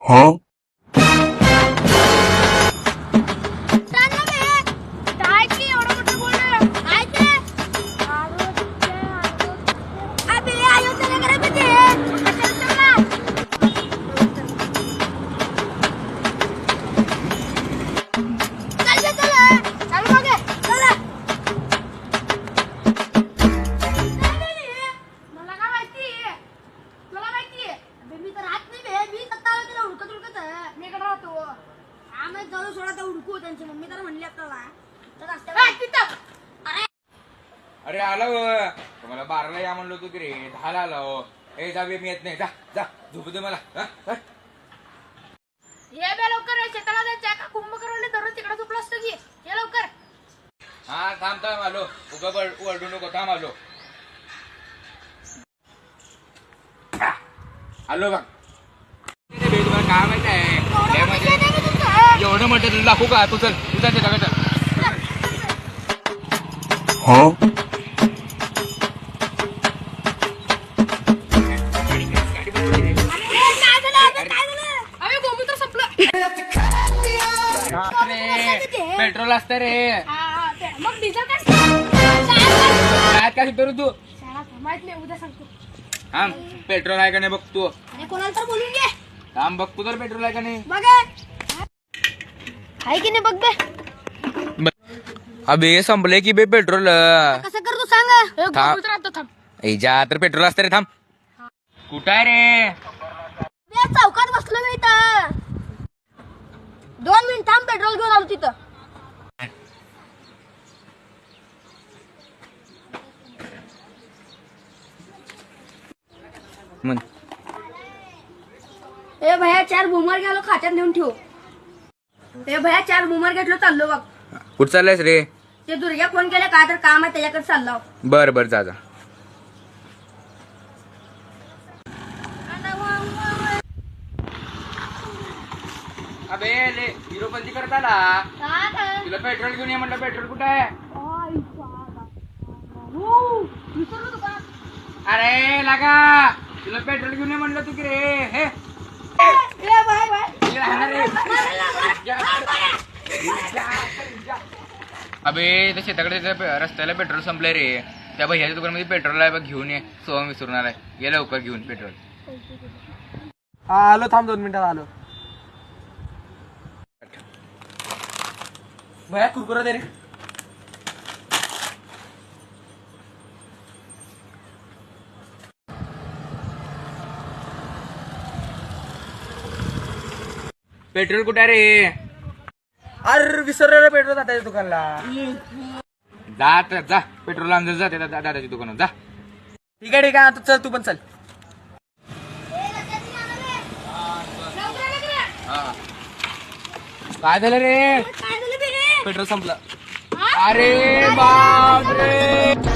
Huh? अरे आलो तुम्हाला 12ला या म्हणलो तू की रे 10ला आलो. ए जावे मी येत नाही. जा जा झोपू दे मला. ये बे लवकर शेताला जायचं का कुंभकर्णाने दररोज तिकडे झोपला असतो की ये लवकर. हा थांब थांब आलो. उगा ओरडू नको. थांब आलो. आलो बघ. तुम्हाला काय माहित आहे एवढं म्हटलं तुला दाखवू का? तू चल तू चल त्याच्याकडे चल. Huh? पेट्रोल असतं रे. मग डिझेल काय काय सुटतो तू? माहित नाही उद्या सांगतो. थांब पेट्रोल आहे का नाही बघतो. अरे कोणाला तर बोलून घे. थांब बघतो तर पेट्रोल आहे का नाही. बघ आहे की नाही बघ बे. अबे संपले की बे पेट्रोल. कसं कर तू सांग. थांब. राहतो थांब. जा तर पेट्रोल असतं रे. थांब. कुठं आहे रे? बे चौकात बसलो मी इथं. 2 मिनिट थांब पेट्रोल घेऊन आलो तिथं. म्हण. ए भैया 4 बुमर घ्यालो खात्यात नेऊन ठेव. ए भैया 4 बुमर घेतलो चाललो बघ. कुठं चाललायस रे? ते दुर्गा फोन केला का तर काम आहे त्याच्याकडे चाललो. बर बर जा जा. अबे ले हिरोपंती करत आला. तुला पेट्रोल घेऊन ये म्हणलं. पेट्रोल कुठं आहे? अरे लागा तुला पेट्रोल घेऊन ये म्हणलं तू की रे. हे अबे त्या शेताकडे रस्त्याला पेट्रोल संपलंय रे. त्या भैयाच्या दुकानामध्ये पेट्रोल आहे बघ. घेऊन ये. सोहम विसरून आलाय. ये लवकर घेऊन पेट्रोल. आलो थांब 2 मिनिटात आलो. भैया कुरकुरा दे रे. पेट्रोल कुठे आहे रे? अरे विसरलो रे पेट्रोल दादाच्या दुकानला. जा तर जा. पेट्रोल आणून जा त्या दादाच्या दुकानात जा. ठीक आहे तू चल. तू पण चल. काय झालं रे? काय झालं बे रे? पेट्रोल संपलं. अरे बाप रे.